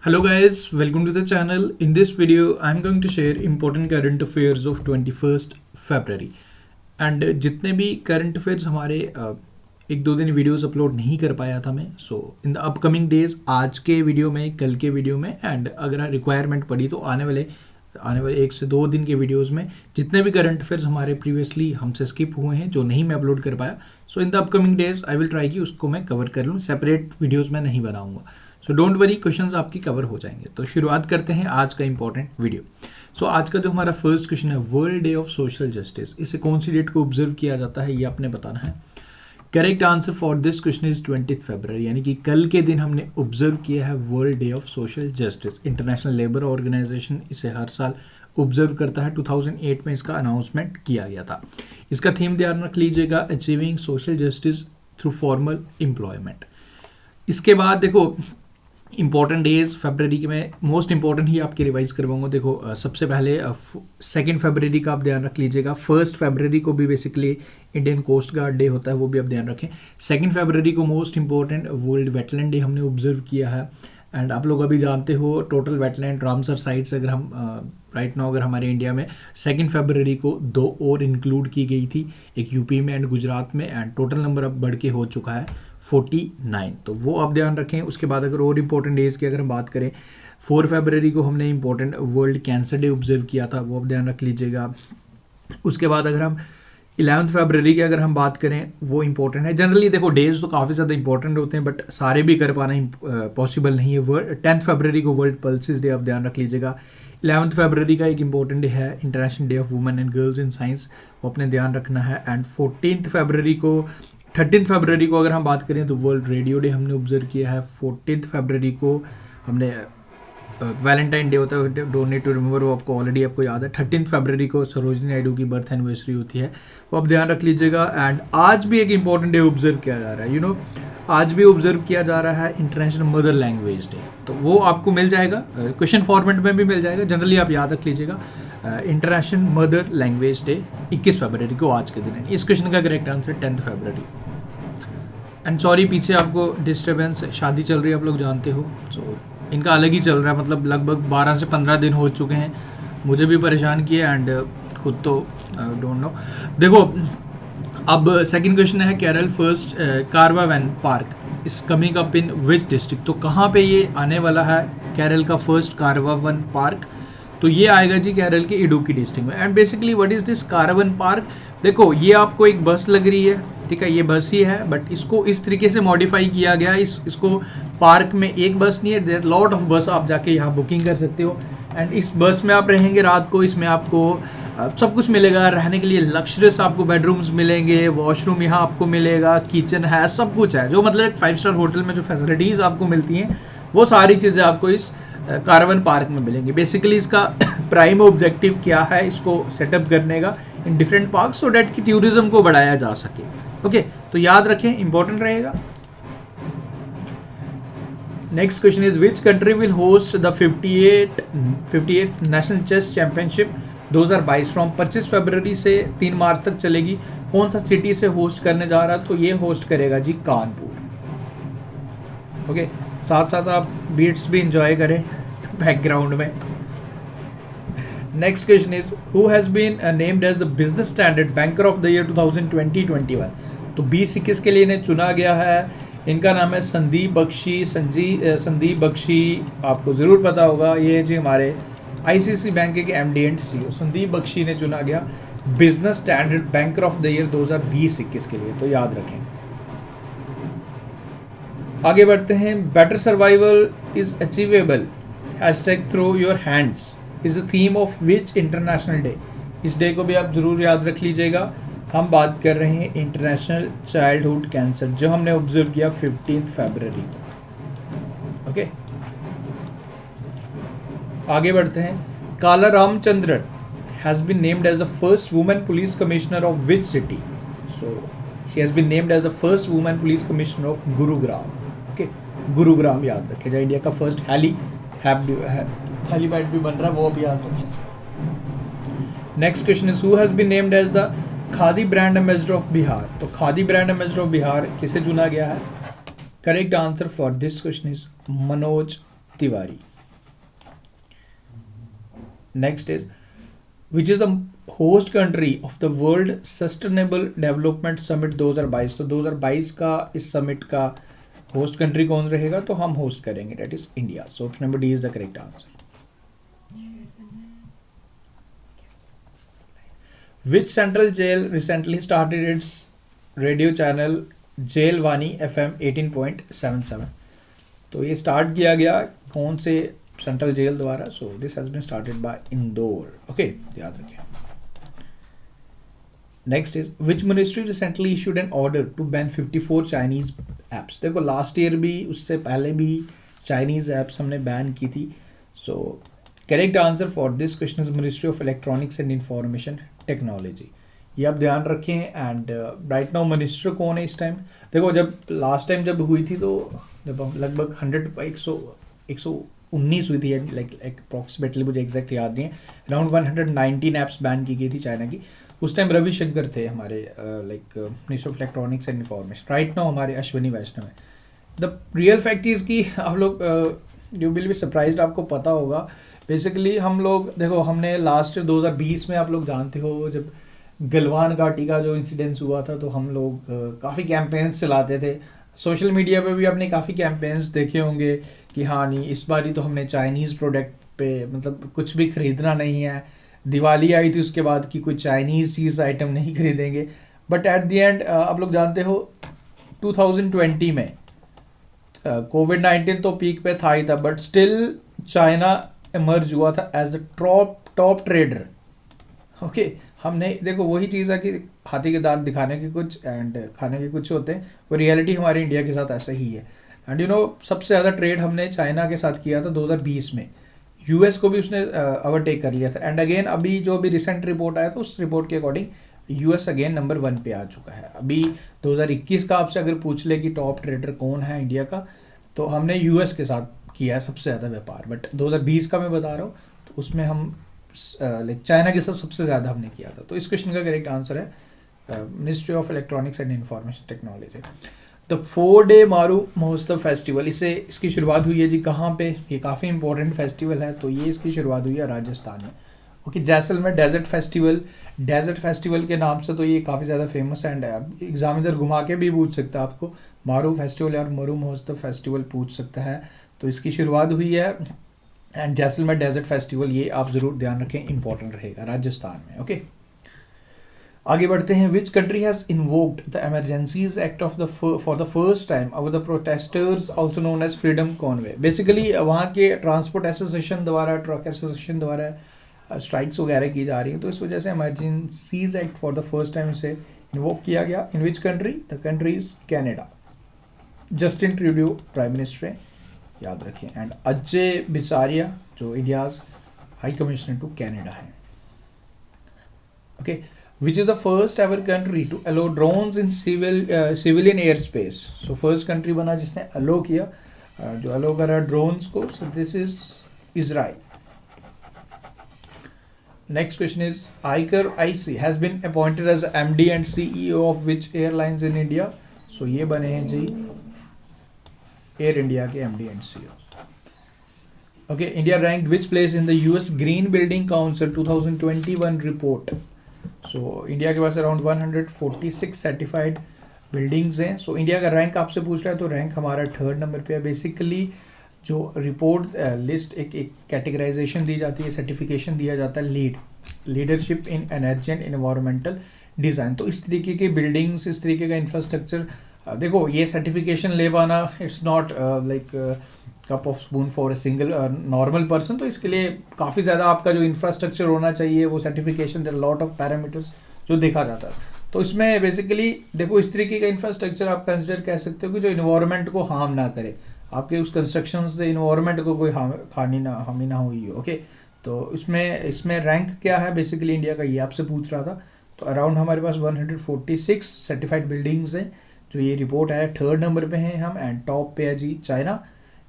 Hello guys, welcome to the channel. In this video, I'm going to share important current affairs of 21st February. And जितने भी current affairs हमारे एक दो दिन videos upload नहीं कर पाया था मैं, सो इन द अपकमिंग डेज आज के वीडियो में, कल के वीडियो में एंड अगर रिक्वायरमेंट पड़ी तो आने वाले 1 से 2 दिन के वीडियोस में जितने भी करंट अफेयर्स हमारे प्रीवियसली हमसे स्किप हुए हैं जो नहीं मैं अपलोड कर पाया, so in the upcoming days I will try कि उसको मैं कवर कर लूँ. सेपरेट वीडियोस मैं नहीं बनाऊंगा, सो डोंट वरी, क्वेश्चंस आपकी कवर हो जाएंगे. तो शुरुआत करते हैं आज का इंपॉर्टेंट वीडियो. सो आज का जो हमारा फर्स्ट क्वेश्चन है, world day of social justice, इसे कौन सी डेट को ऑब्जर्व किया जाता है ये आपने बताना है. Correct answer for this question is 20 फरवरी, यानी कि कल के दिन हमने ऑब्जर्व किया है world day of social justice. International labour organisation इसे हर साल ऑब्जर्व करता है. 2008 में इसका अनाउंसमेंट किया गया था. इसका थीम ध्यान रख लीजिएगा, achieving social justice through formal employment. इसके बाद देखो इंपॉर्टेंट डेज फरवरी के में मोस्ट इंपॉर्टेंट ही आपके रिवाइज करवाऊंगा. देखो सबसे पहले 2 फरवरी का आप ध्यान रख लीजिएगा. 1 फरवरी को भी basically Indian coast guard day होता है, वो भी आप ध्यान रखें. 2 फरवरी को most important world wetland day हमने ऑब्जर्व किया है. एंड आप लोग अभी जानते हो टोटल वेटलैंड रामसर साइट्स अगर हम राइट नाउ अगर हमारे इंडिया में 2 फरवरी को 2 और इंक्लूड की गई थी, एक यूपी में एंड गुजरात में, एंड टोटल नंबर अब बढ़ के हो चुका है 49. तो वो आप ध्यान रखें. उसके बाद अगर और इम्पोर्टेंट डेज की अगर हम बात करें, 4 फरवरी को हमने important world cancer day observe किया था, वो आप ध्यान रख लीजिएगा. उसके बाद अगर हम 11 फरवरी की अगर हम बात करें, वो इंपॉर्टेंट है. जनरली देखो डेज तो काफ़ी ज़्यादा इंपॉर्टेंट होते हैं बट सारे भी कर पाना पॉसिबल नहीं है. 10 फरवरी को वर्ल्ड पल्सिस डे आप ध्यान रख लीजिएगा. 11 फरवरी का एक इंपॉर्टेंट डे है international day of women and girls in science, वो अपने ध्यान रखना है. एंड 13 फरवरी को अगर हम बात करें तो वर्ल्ड रेडियो डे हमने ऑब्जर्व किया है. 14 फरवरी को हमने वैलेंटाइन डे होता है, डोनेट टू रिमेंबर, वो आपको याद है. 13 फरवरी को सरोजिनी नायडू की बर्थ एनिवर्सरी होती है, वो आप ध्यान रख लीजिएगा. एंड आज भी एक इंपॉर्टेंट डे ऑब्जर्व किया जा रहा है, आज भी ऑब्जर्व किया जा रहा है इंटरनेशनल मदर लैंग्वेज डे. तो वो आपको मिल जाएगा, क्वेश्चन फॉर्मेट में भी मिल जाएगा, जनरली आप याद रख लीजिएगा. इंटरनेशनल मदर लैंग्वेज डे 21 फरवरी को आज के दिन है. इस क्वेश्चन का correct answer 10 February. And sorry पीछे आपको डिस्टर्बेंस, शादी चल रही है आप लोग जानते हो, सो इनका अलग ही चल रहा है, मतलब लगभग 12 से 15 दिन हो चुके हैं. मुझे भी परेशान किए एंड खुद तो डोंट नो. देखो अब सेकंड क्वेश्चन है, केरल फर्स्ट कारवावन पार्क इस coming up in which district. तो कहाँ पे ये आने वाला है केरल का फर्स्ट कारवावन पार्क? तो ये आएगा जी केरल के इडुक्की डिस्ट्रिक्ट में. And basically what is this caravan park? देखो ये आपको एक बस लग रही है, ठीक है, ये बस ही है बट इसको इस तरीके से मॉडिफाई किया गया. इसको पार्क में एक बस नहीं है, देयर लॉट ऑफ बस, आप जाके यहाँ बुकिंग कर सकते हो. एंड इस बस में आप रहेंगे रात को, इसमें आपको सब कुछ मिलेगा रहने के लिए. लग्जरियस आपको बेडरूम्स मिलेंगे, वॉशरूम यहाँ आपको मिलेगा, किचन है, सब कुछ है. जो मतलब एक 5 स्टार होटल में जो फैसिलिटीज़ आपको मिलती हैं वो सारी चीज़ें आपको इस कारवावन पार्क में मिलेंगी. बेसिकली इसका प्राइम ऑब्जेक्टिव क्या है, इसको सेटअप करने का in different park so that कि टूरिज्म को बढ़ाया जा सके. ओके तो याद रखें, इंपॉर्टेंट रहेगा. Next question is which country will host the 58th national chess championship 2022 from 25 फरवरी से 3 मार्च तक चलेगी. कौन सा सिटी से होस्ट करने जा रहा है? तो ये होस्ट करेगा जी कानपुर. ओके साथ साथ आप बीट्स भी इंजॉय करें बैकग्राउंड में. Next question is who has been named as the business standard banker of the year 2020-21. तो 2021 के लिए इन्हें चुना गया है. इनका नाम है संदीप बख्शी. संदीप बख्शी आपको ज़रूर पता होगा, ये जी हमारे आईसीआईसी बैंक के MD and CEO Sandeep Bakshi ने चुना गया business standard banker of the year 2020-21 के लिए. तो याद रखें. आगे बढ़ते हैं. Better survival is achievable hashtag throw your hands is the theme of which international day. इस डे को भी आप जरूर याद रख लीजिएगा. हम बात कर रहे हैं इंटरनेशनल चाइल्डहुड कैंसर, जो हमने ऑब्जर्व किया 15 फरवरी को. ओके आगे बढ़ते हैं. Kala Ramachandran has been named as the first women police commissioner of which city. So she has been named as the first women police commissioner of Gurugram. Okay Gurugram याद रखें, जो इंडिया का फर्स्ट हेलीपैड भी बन रहा है, वो भी याद रखें. Next question is who has been named as the Khadi brand ambassador of Bihar. तो Khadi brand ambassador of Bihar किसे चुना गया है? Correct answer for this question is Manoj Tiwari. Next is which is the host country of the world sustainable development summit 2022। तो 2022 का इस summit का host country कौन रहेगा, तो हम होस्ट करेंगे, date is India. So option number D is the correct answer. Which central jail recently started its radio channel jail Vani FM 18.77। तो ये स्टार्ट किया गया कौन से सेंट्रल जेल द्वारा, so this has been started by Indore. Okay, याद रखिए। Next is which ministry recently issued an order to ban 54 Chinese apps. देखो लास्ट ईयर भी, उससे पहले भी चाइनीज एप्स हमने बैन की थी। So correct answer for this question is ministry of electronics and information technology. ये आप ध्यान रखें। एंड राइट नाउ मिनिस्टर कौन है इस टाइम, देखो जब लास्ट टाइम जब हुई थी तो जब लगभग 119 हुई थी, लाइक अप्रॉक्सीमेटली, मुझे एग्जैक्ट याद नहीं है, अराउंड 119 एप्स बैन की गई थी चाइना की। उस टाइम रविशंकर थे हमारे like minister of electronics and information. Right now हमारे अश्विनी वैष्णव है। द रियल फैक्ट इज़ कि आप लोग यू विल बी सरप्राइज्ड, आपको पता होगा बेसिकली हम लोग, देखो हमने लास्ट 2020 में, आप लोग जानते हो जब गलवान घाटी का जो इंसिडेंस हुआ था, तो हम लोग काफ़ी कैंपेन्स चलाते थे। सोशल मीडिया पे भी आपने काफ़ी कैंपेन्स देखे होंगे कि हाँ नहीं, इस बार ही तो हमने चाइनीज़ प्रोडक्ट पे मतलब कुछ भी ख़रीदना नहीं है। दिवाली आई थी उसके बाद कि कोई चाइनीज़ चीज़ आइटम नहीं खरीदेंगे। बट एट द एंड आप लोग जानते हो 2020 में कोविड-19 तो पीक पे था ही था, बट स्टिल चाइना इमर्ज हुआ था as the top trader. Okay, हमने देखो वही चीज़ है कि हाथी के दांत दिखाने के कुछ एंड खाने के कुछ होते हैं, वो रियलिटी हमारे इंडिया के साथ ऐसा ही है। एंड यू नो सबसे ज़्यादा ट्रेड हमने चाइना के साथ किया था 2020 में। यूएस को भी उसने ओवरटेक कर लिया था। एंड अगेन अभी जो अभी रिसेंट रिपोर्ट आया था, उस रिपोर्ट के अकॉर्डिंग यूएस अगेन नंबर 1 पे आ चुका है। अभी 2021 का आपसे अगर पूछ ले कि टॉप ट्रेडर कौन है इंडिया का, तो हमने यूएस के साथ किया है सबसे ज़्यादा व्यापार। बट 2020 का मैं बता रहा हूँ, तो उसमें हम लाइक चाइना के साथ सबसे ज़्यादा हमने किया था। तो इस क्वेश्चन का करेक्ट आंसर है ministry of electronics and information technology. The 4-डे मारू महोत्सव फेस्टिवल, इसकी शुरुआत हुई है जी कहाँ पे, ये काफ़ी इंपॉर्टेंट फेस्टिवल है। तो ये इसकी शुरुआत हुई है राजस्थान में। ओके, जैसलमेर डेजर्ट फेस्टिवल के नाम से तो ये काफ़ी ज़्यादा फेमस है। एंड एग्जाम इधर घुमा के भी पूछ सकता है आपको, मारू फेस्टिवल या मरू महोत्सव फेस्टिवल पूछ सकता है। तो इसकी शुरुआत हुई है एंड जैसलमेर डेजर्ट फेस्टिवल, ये आप ज़रूर ध्यान रखें, इंपॉर्टेंट रहेगा राजस्थान में। ओके, आगे बढ़ते हैं। Which country has invoked the emergencies act of the for the first time over the protesters also known as freedom convoy. Basically वहाँ के ट्रांसपोर्ट एसोसिएशन द्वारा, ट्रक एसोसिएशन द्वारा स्ट्राइक्स वगैरह की जा रही हैं, तो इस वजह से emergencies act for the first time से इन्वोक किया गया। In which country, the country is Canada. Justin Trudeau prime minister हैं, याद रखें। एंड अजय बिसारिया जो India's high commissioner to Canada है। Okay, which is the first ever country to allow drones in civilian airspace। so first country बना जिसने allow किया, जो allow करा drones को, so this is Israel। next question is Iker IC has been appointed as MD and CEO of which airlines in India। so ये बने हैं जी air India के MD and CEO। okay, India ranked which place in the US Green Building Council 2021 report। So India के पास around 146 certified buildings हैं। So India का rank आपसे पूछ रहा है, तो रैंक हमारा 3rd नंबर पे है। बेसिकली जो रिपोर्ट लिस्ट एक कैटेगराइजेशन दी जाती है, सर्टिफिकेशन दिया जाता है leadership in energy and environmental design. तो इस तरीके की बिल्डिंग्स, इस तरीके का इंफ्रास्ट्रक्चर, देखो ये सर्टिफिकेशन ले पाना it's not like cup of spoon for a single normal person. तो इसके लिए काफ़ी ज़्यादा आपका जो इंफ्रास्ट्रक्चर होना चाहिए, वो certification, there lot of parameters जो देखा जाता है। तो इसमें बेसिकली देखो इस तरीके का इंफ्रास्ट्रक्चर आप कंसिडर कह सकते हो कि जो इन्वायरमेंट को हार्म ना करे, आपके उस कंस्ट्रक्शन से इन्वायरमेंट को कोई हानि ना हुई हो। ओके, तो इसमें रैंक क्या है बेसिकली इंडिया का, ये आपसे पूछ रहा था। तो अराउंड हमारे पास 146 सर्टिफाइड बिल्डिंग्स हैं, जो ये रिपोर्ट है 3rd नंबर पे हैं हम। एंड टॉप पे है जी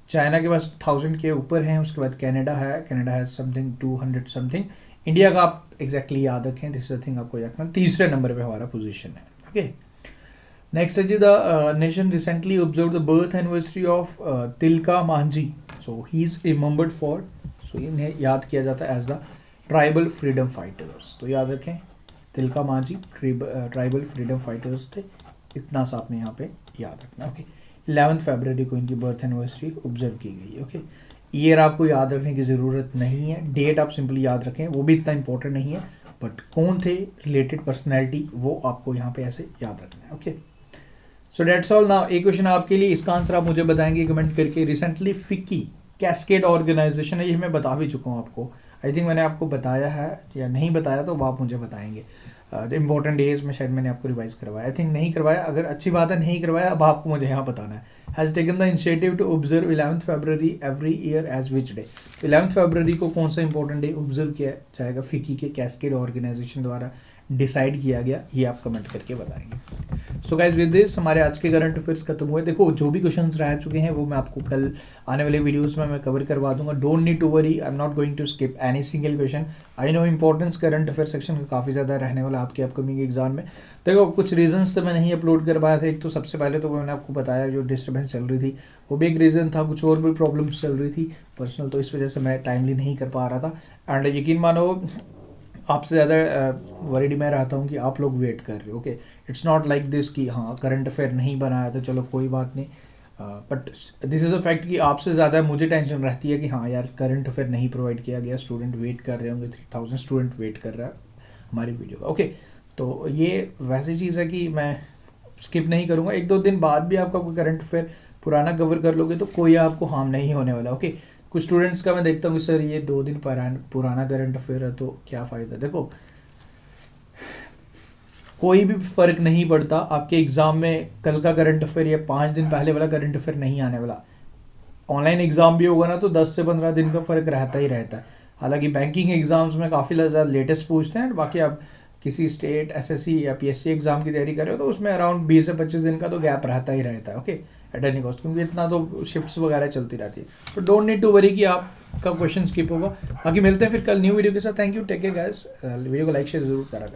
चाइना के पास 1000 के ऊपर हैं। उसके बाद कनाडा है समथिंग 200 समथिंग। इंडिया का आप एग्जैक्टली याद रखें, दिस इज थिंग आपको याद रखना, 3रे नंबर पे हमारा पोजीशन है। ओके, नेक्स्ट है जी the nation recently observe the birth anniversary of Tilka Manjhi. So he is remembered for, so इन्हें याद किया जाता है as the tribal freedom fighters. तो याद रखें Tilka Manjhi tribal freedom fighters थे, इतना सा आपने यहाँ पे याद रखना। ओके 11 फरवरी को इनकी बर्थ एनिवर्सरी ऑब्जर्व की गई। ओके ईयर आपको याद रखने की ज़रूरत नहीं है, डेट आप सिंपली याद रखें, वो भी इतना इंपॉर्टेंट नहीं है, बट कौन थे रिलेटेड पर्सनैलिटी वो आपको यहाँ पे ऐसे याद रखना है। Okay so that's all. Now एक क्वेश्चन आपके लिए, इसका आंसर आप मुझे बताएंगे कमेंट करके। रिसेंटली फिक्की कैस्केड ऑर्गेनाइजेशन है, ये मैं बता भी चुका हूँ आपको, आई थिंक मैंने आपको बताया है या नहीं बताया, तो वो आप मुझे बताएंगे। इंपॉर्टेंट डेज में शायद मैंने आपको रिवाइज करवाया, आई थिंक नहीं करवाया, अगर अच्छी बात है नहीं करवाया, अब आपको मुझे यहाँ बताना है। Has taken the initiative to observe 11 फरवरी every year as which day. 11 फरवरी को कौन सा इंपॉर्टेंट डे ऑब्जर्व किया जाएगा फिक्की के कैस्केड ऑर्गेनाइजेशन द्वारा डिसाइड किया गया, ये आप कमेंट करके बताएंगे। सो गाइज विद दिस हमारे आज के करंट अफेयर्स खत्म हुए। देखो जो भी क्वेश्चंस रह चुके हैं वो मैं आपको कल आने वाले वीडियोस में मैं कवर करवा दूंगा। Don't need to worry, I am not going to skip any single question. I know importance current affair section का काफ़ी ज़्यादा रहने वाला आपके अपकमिंग एग्जाम में। देखो कुछ रीजंस तो मैं नहीं अपलोड कर पाया था, एक तो सबसे पहले तो मैंने आपको बताया जो डिस्टर्बेंस चल रही थी वो भी एक रीज़न था, कुछ और भी प्रॉब्लम्स चल रही थी पर्सनल, तो इस वजह से मैं टाइमली नहीं कर पा रहा था। एंड यकीन मानो आपसे ज़्यादा वरीड मैं रहता हूँ कि आप लोग वेट कर रहे हो। Okay it's not like this कि हाँ करंट अफेयर नहीं बनाया तो चलो कोई बात नहीं, but this is a fact कि आपसे ज़्यादा मुझे टेंशन रहती है कि हाँ यार करंट अफेयर नहीं प्रोवाइड किया गया, स्टूडेंट वेट कर रहे होंगे, 3000 स्टूडेंट वेट कर रहा है हमारी वीडियो का। ओके तो ये वैसी चीज़ है कि मैं स्किप नहीं करूँगा, 1-2 दिन बाद भी आपका कोई करंट अफेयर पुराना कवर कर लोगे तो कोई आपको हार्म नहीं होने वाला। ओके कुछ स्टूडेंट्स का मैं देखता हूँ कि सर ये 2 दिन पुराना करंट अफेयर है तो क्या फ़ायदा। देखो कोई भी फ़र्क नहीं पड़ता, आपके एग्ज़ाम में कल का करंट अफेयर या 5 दिन पहले वाला करंट अफेयर नहीं आने वाला। ऑनलाइन एग्ज़ाम भी होगा ना तो 10 से 15 दिन का फ़र्क रहता ही रहता है। हालांकि बैंकिंग एग्ज़ाम्स में काफ़ी ज़्यादा लेटेस्ट पूछते हैं, बाकी आप किसी स्टेट एसएससी या पीएससी एग्ज़ाम की तैयारी कर रहे हो तो उसमें अराउंड 20 से 25 दिन का तो गैप रहता ही रहता है। ओके एट एनी कॉस्ट, क्योंकि इतना तो शिफ्ट्स वगैरह चलती रहती है, तो डोंट नीड टू वरी कि आपका क्वेश्चन स्किप होगा। बाकी मिलते हैं फिर कल न्यू वीडियो के साथ। Thank you, take care guys. Video को लाइक शेयर जरूर करा करें।